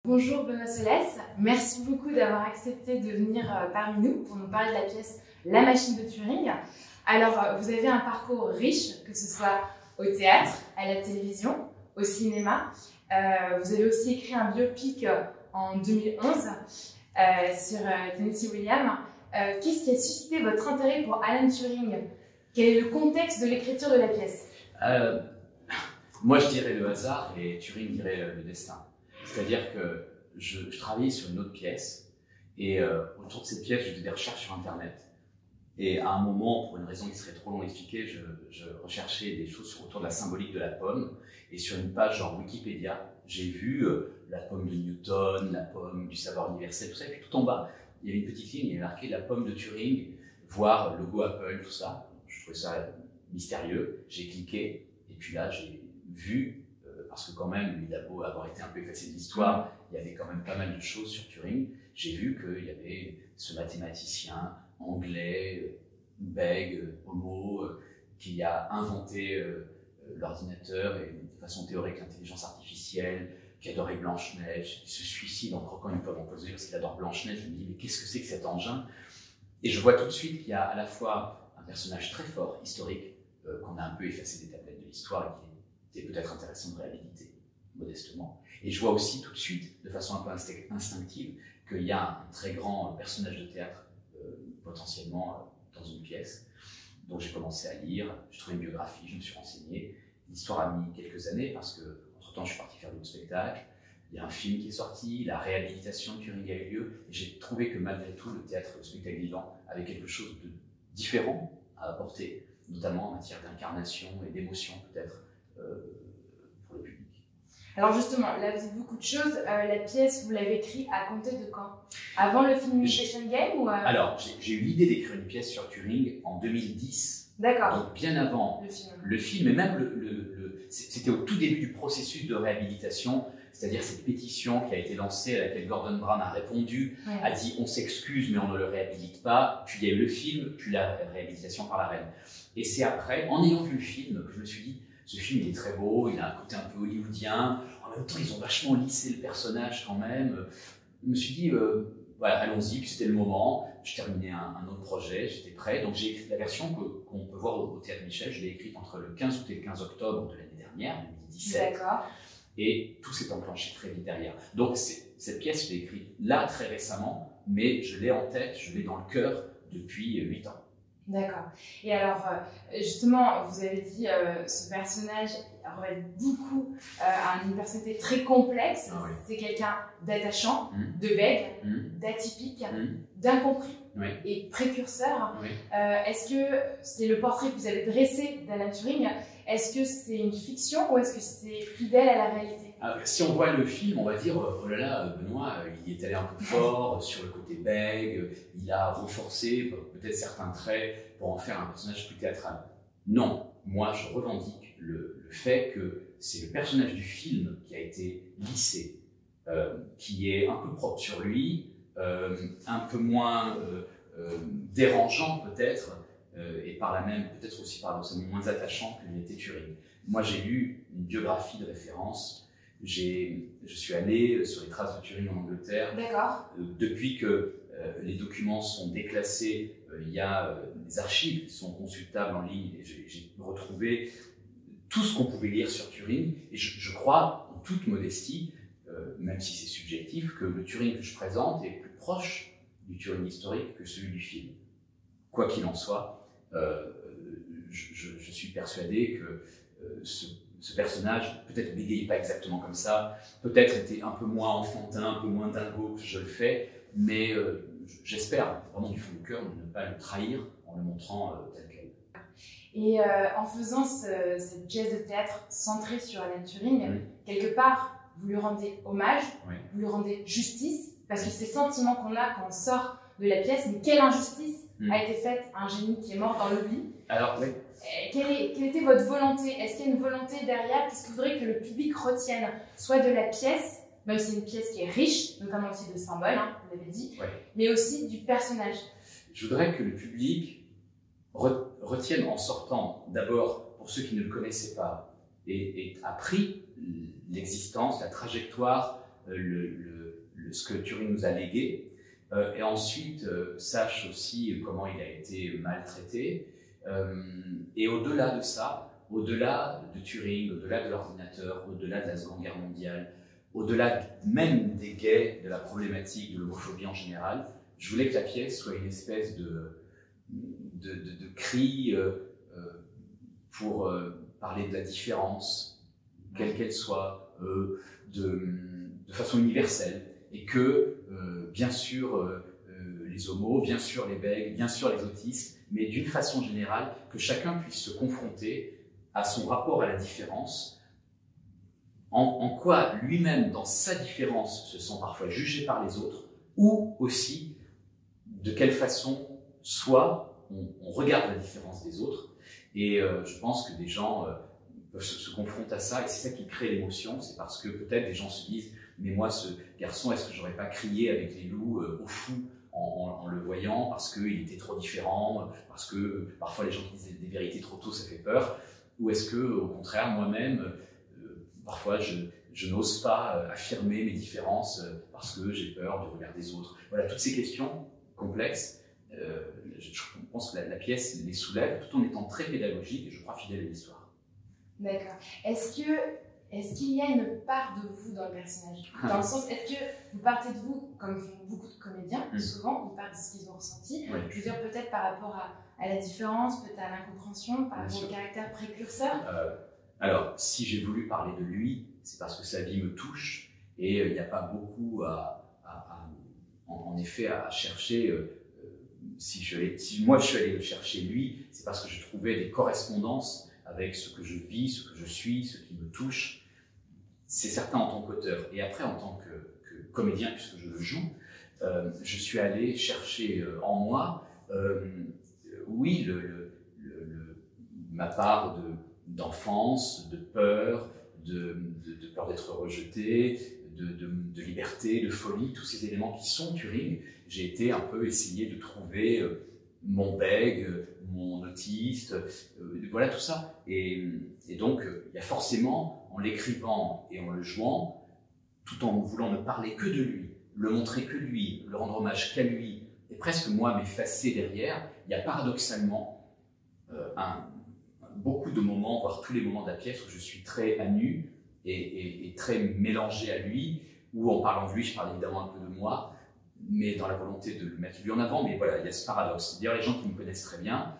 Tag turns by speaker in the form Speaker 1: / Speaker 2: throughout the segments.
Speaker 1: Bonjour Benoît Solès, merci beaucoup d'avoir accepté de venir parmi nous pour nous parler de la pièce La Machine de Turing. Alors, vous avez un parcours riche, que ce soit au théâtre, à la télévision, au cinéma. Vous avez aussi écrit un biopic en 2011 sur Tennessee Williams. Qu'est-ce qui a suscité votre intérêt pour Alan Turing? Quel est le contexte de l'écriture de la pièce?
Speaker 2: Moi, je dirais le hasard et Turing dirait le destin. C'est-à-dire que je travaillais sur une autre pièce et autour de cette pièce, je faisais des recherches sur Internet. Et à un moment, pour une raison qui serait trop longue à expliquer, je recherchais des choses autour de la symbolique de la pomme. Et sur une page genre Wikipédia, j'ai vu la pomme de Newton, la pomme du savoir universel, tout ça. Et puis tout en bas, il y avait une petite ligne, il y avait marqué la pomme de Turing, voire logo Apple, tout ça. Je trouvais ça mystérieux. J'ai cliqué et puis là, j'ai vu, parce que quand même, il a beau avoir été un peu effacé de l'histoire, il y avait quand même pas mal de choses sur Turing. J'ai vu qu'il y avait ce mathématicien anglais, bègue, homo, qui a inventé l'ordinateur et de façon théorique l'intelligence artificielle, qui adorait Blanche-Neige, qui se suicide en croquant une pomme empoisonnée parce qu'il adore Blanche-Neige. Je me dis, mais qu'est-ce que c'est que cet engin? Et je vois tout de suite qu'il y a à la fois un personnage très fort, historique, qu'on a un peu effacé des tablettes de l'histoire et qui était peut-être intéressant de réhabiliter, modestement. Et je vois aussi tout de suite, de façon un peu instinctive, qu'il y a un très grand personnage de théâtre potentiellement dans une pièce. Donc j'ai commencé à lire, je trouvais une biographie, je me suis renseigné. L'histoire a mis quelques années parce que, entre-temps, je suis parti faire d'autres spectacles. Il y a un film qui est sorti, la réhabilitation de Turing a eu lieu. Et j'ai trouvé que malgré tout, le théâtre, le spectacle vivant, avait quelque chose de différent à apporter, notamment en matière d'incarnation et d'émotion peut-être pour le public.
Speaker 1: Alors justement, là vous dites beaucoup de choses. La pièce, vous l'avez écrite à compter de quand? Avant le film Imitation Game ou
Speaker 2: Alors, j'ai eu l'idée d'écrire une pièce sur Turing en 2010.
Speaker 1: D'accord.
Speaker 2: Donc bien avant le film, et même c'était au tout début du processus de réhabilitation, c'est-à-dire cette pétition qui a été lancée, à laquelle Gordon Brown a répondu, a dit on s'excuse mais on ne le réhabilite pas, puis il y a eu le film, puis la réhabilitation par la reine. Et c'est après, en ayant vu le film, que je me suis dit, ce film il est très beau, il a un côté un peu hollywoodien, en même temps ils ont vachement lissé le personnage quand même. Je me suis dit, voilà, allons-y, puis c'était le moment, je terminais un autre projet, j'étais prêt, donc j'ai écrit la version qu'on peut voir au Théâtre Michel, je l'ai écrite entre le 15 août et le 15 octobre de l'année dernière, 2017.
Speaker 1: D'accord.
Speaker 2: Et tout s'est enclenché très vite derrière. Donc cette pièce, je l'ai écrite là très récemment, mais je l'ai en tête, je l'ai dans le cœur depuis 8 ans.
Speaker 1: D'accord. Et alors, justement, vous avez dit ce personnage relève beaucoup à une personnalité très complexe.
Speaker 2: Ah, oui.
Speaker 1: C'est quelqu'un d'attachant, de bègue, d'atypique, d'incompris et précurseur.
Speaker 2: Oui.
Speaker 1: Est-ce que c'est le portrait que vous avez dressé d'Alan Turing? Est-ce que c'est une fiction ou est-ce que c'est fidèle à la réalité?
Speaker 2: Si on voit le film, on va dire, oh là là, Benoît, il est allé un peu fort sur le côté bègue, il a renforcé peut-être certains traits pour en faire un personnage plus théâtral. Non, moi je revendique le fait que c'est le personnage du film qui a été lissé, qui est un peu propre sur lui, un peu moins dérangeant peut-être, et par là même peut-être aussi paradoxalement moins attachant que l'était Turing. Moi j'ai lu une biographie de référence. Je suis allé sur les traces de Turing en Angleterre.
Speaker 1: D'accord.
Speaker 2: Depuis que les documents sont déclassés, il y a des archives qui sont consultables en ligne et j'ai retrouvé tout ce qu'on pouvait lire sur Turing. Et je crois, en toute modestie, même si c'est subjectif, que le Turing que je présente est plus proche du Turing historique que celui du film. Quoi qu'il en soit, je suis persuadé que ce personnage, peut-être bégayait pas exactement comme ça, peut-être était un peu moins enfantin, un peu moins dingo que je le fais, mais j'espère vraiment du fond du cœur ne pas le trahir en le montrant tel quel.
Speaker 1: Et en faisant cette pièce de théâtre centrée sur Alan Turing, quelque part, vous lui rendez hommage, vous lui rendez justice, parce que c'est le sentiment qu'on a quand on sort de la pièce, mais quelle injustice a été faite à un génie qui est mort dans l'oubli.
Speaker 2: Alors, oui.
Speaker 1: Quelle était votre volonté? Est-ce qu'il y a une volonté derrière? Qu'est-ce que vous voudriez que le public retienne, soit de la pièce, même si c'est une pièce qui est riche, notamment aussi de symboles, vous l'avez dit, mais aussi du personnage?
Speaker 2: Je voudrais que le public retienne en sortant, d'abord, pour ceux qui ne le connaissaient pas, et appris l'existence, la trajectoire ce que Turing nous a légué, et ensuite sache aussi comment il a été maltraité. Et au-delà de ça, au-delà de Turing, au-delà de l'ordinateur, au-delà de la Seconde Guerre mondiale, au-delà même des gays, de la problématique de l'homophobie en général, je voulais que la pièce soit une espèce de cri pour parler de la différence, quelle qu'elle soit, de façon universelle, et que, bien sûr, les homos, bien sûr les bègues, bien sûr les autistes, mais d'une façon générale, que chacun puisse se confronter à son rapport à la différence, en quoi lui-même, dans sa différence, se sent parfois jugé par les autres, ou aussi de quelle façon, soit on regarde la différence des autres, et je pense que des gens peuvent se confronter à ça, et c'est ça qui crée l'émotion, c'est parce que peut-être des gens se disent « mais moi, ce garçon, est-ce que j'aurais pas crié avec les loups au fou en le voyant, parce qu'il était trop différent, parce que parfois les gens qui disent des vérités trop tôt, ça fait peur ». Ou est-ce que, au contraire, moi-même, parfois, je n'ose pas affirmer mes différences parce que j'ai peur du regard des autres. Voilà, toutes ces questions complexes, je pense que la pièce les soulève, tout en étant très pédagogique et je crois fidèle à l'histoire.
Speaker 1: D'accord. Est-ce qu'il y a une part de vous dans le personnage? Dans le sens, est-ce que vous partez de vous, comme font beaucoup de comédiens, souvent, ils partent de ce qu'ils ont ressenti, je veux dire peut-être par rapport à la différence, peut-être à l'incompréhension, par rapport au caractère précurseur?
Speaker 2: Alors, si j'ai voulu parler de lui, c'est parce que sa vie me touche et il n'y a pas beaucoup en effet à chercher. Si moi je suis allé le chercher lui, c'est parce que je trouvais des correspondances avec ce que je vis, ce que je suis, ce qui me touche. C'est certain en tant qu'auteur. Et après, en tant que comédien, puisque je le joue, je suis allé chercher en moi, oui, ma part d'enfance, de peur, de peur d'être rejeté, de liberté, de folie, tous ces éléments qui sont Turing. J'ai été un peu essayer de trouver mon bègue, mon autiste, voilà tout ça. Et donc, il y a forcément, en l'écrivant et en le jouant, tout en voulant ne parler que de lui, le montrer que lui, le rendre hommage qu'à lui, et presque moi m'effacer derrière, il y a paradoxalement beaucoup de moments, voire tous les moments de la pièce où je suis très à nu et très mélangé à lui, où en parlant de lui, je parle évidemment un peu de moi, mais dans la volonté de le mettre lui en avant. Mais voilà, il y a ce paradoxe. D'ailleurs, les gens qui me connaissent très bien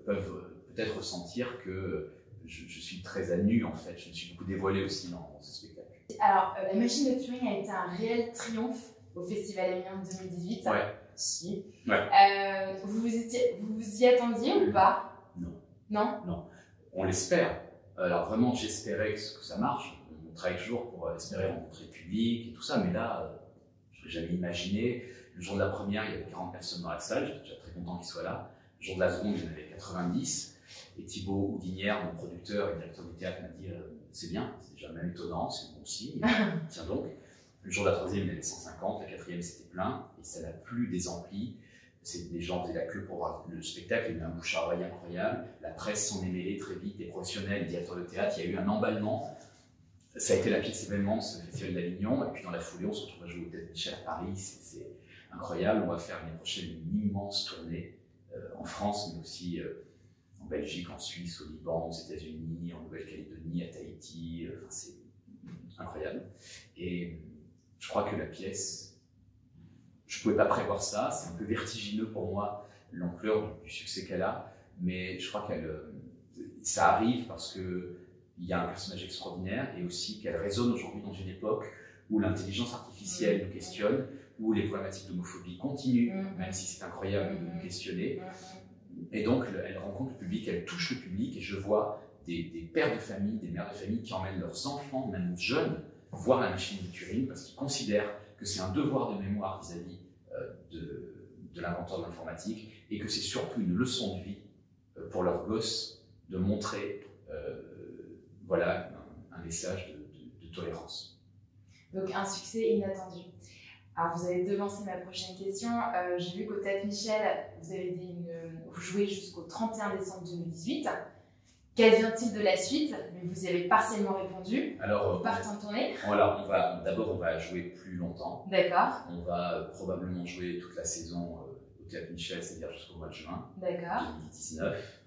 Speaker 2: peuvent peut-être ressentir que je suis très à nu, en fait. Je me suis beaucoup dévoilé aussi dans ce spectacle.
Speaker 1: Alors, La Machine de Turing a été un réel triomphe au Festival Amiens 2018.
Speaker 2: Ouais.
Speaker 1: Si.
Speaker 2: Ouais.
Speaker 1: Vous vous y attendiez ou pas?
Speaker 2: Non.
Speaker 1: Non?
Speaker 2: Non. On l'espère. Alors vraiment, j'espérais que ça marche. On travaille toujours pour espérer rencontrer le public et tout ça, mais là, je n'aurais jamais imaginé. Le jour de la première, il y avait 40 personnes dans la salle, j'étais déjà très content qu'ils soient là. Le jour de la seconde, il y en avait 90. Et Thibaut Houdinière, mon producteur et directeur du théâtre, m'a dit c'est bien, c'est déjà même étonnant, c'est bon signe. Tiens donc. Le jour de la troisième, il y en avait 150, la quatrième, c'était plein, et ça n'a plus des amplis. Les gens faisaient la queue pour voir le spectacle, il y a eu un bouche à oreille incroyable, la presse s'en est mêlée très vite, des professionnels, des directeurs de théâtre, il y a eu un emballement. Ça a été la pièce événement de ce festival d'Avignon, et puis dans la foulée, on se retrouve à jouer au Théâtre Michel à Paris, c'est incroyable. On va faire l'année prochaine une immense tournée en France, mais aussi en Belgique, en Suisse, au Liban, aux États-Unis, en Nouvelle-Calédonie, à Tahiti, c'est incroyable. Et je crois que la pièce, je ne pouvais pas prévoir ça, c'est un peu vertigineux pour moi, l'ampleur du succès qu'elle a, mais je crois ça arrive parce qu'il y a un personnage extraordinaire et aussi qu'elle résonne aujourd'hui dans une époque où l'intelligence artificielle nous questionne, où les problématiques d'homophobie continuent, même si c'est incroyable de nous questionner. Et donc, elle rencontre le public, elle touche le public, et je vois des pères de famille, des mères de famille qui emmènent leurs enfants, même jeunes, voir La Machine de Turing parce qu'ils considèrent que c'est un devoir de mémoire vis-à-vis de l'inventeur de l'informatique et que c'est surtout une leçon de vie pour leurs gosses de montrer voilà, un message de tolérance.
Speaker 1: Donc un succès inattendu. Alors vous avez devancé ma prochaine question. J'ai vu qu'au Théâtre Michel, vous jouez jusqu'au 31 décembre 2018. Qu'advient-il de la suite? Vous y avez partiellement répondu.
Speaker 2: Alors,
Speaker 1: vous partez en tournée?
Speaker 2: D'abord, on va jouer plus longtemps.
Speaker 1: D'accord.
Speaker 2: On va probablement jouer toute la saison au Théâtre Michel, c'est-à-dire jusqu'au mois de juin 2019.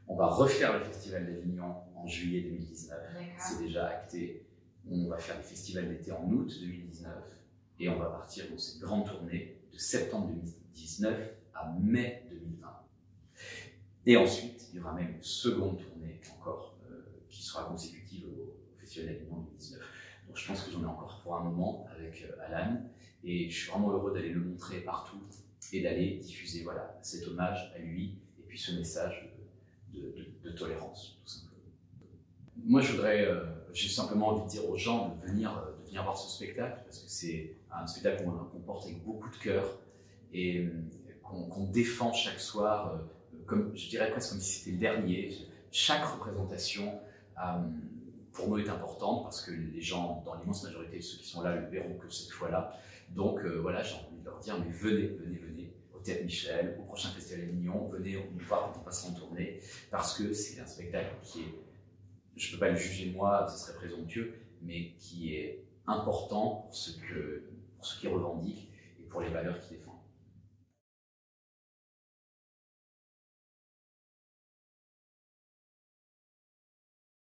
Speaker 2: On va refaire le Festival d'Avignon en juillet 2019. C'est déjà acté. On va faire le Festival d'été en août 2019. Et on va partir dans cette grande tournée de septembre 2019 à mai 2020. Et ensuite, il y aura même une seconde tournée encore qui sera consécutive au Festival d'Avignon 2019. Donc je pense que j'en ai encore pour un moment avec Alan. Et je suis vraiment heureux d'aller le montrer partout et d'aller diffuser cet hommage à lui et puis ce message de tolérance, tout simplement. Moi, j'ai simplement envie de dire aux gens de venir voir ce spectacle parce que c'est un spectacle qu'on porte avec beaucoup de cœur et qu'on défend chaque soir, comme, je dirais presque comme si c'était le dernier. Chaque représentation, pour nous, est importante parce que les gens, dans l'immense majorité de ceux qui sont là, le verront que cette fois-là. Donc voilà, j'ai envie de leur dire, mais venez au Théâtre Michel, au prochain Festival d'Avignon, venez nous voir quand on passera en tournée, parce que c'est un spectacle qui est, je ne peux pas le juger moi, ce serait présomptueux, mais qui est important pour ceux qui revendiquent et pour les valeurs qu'ils défendent.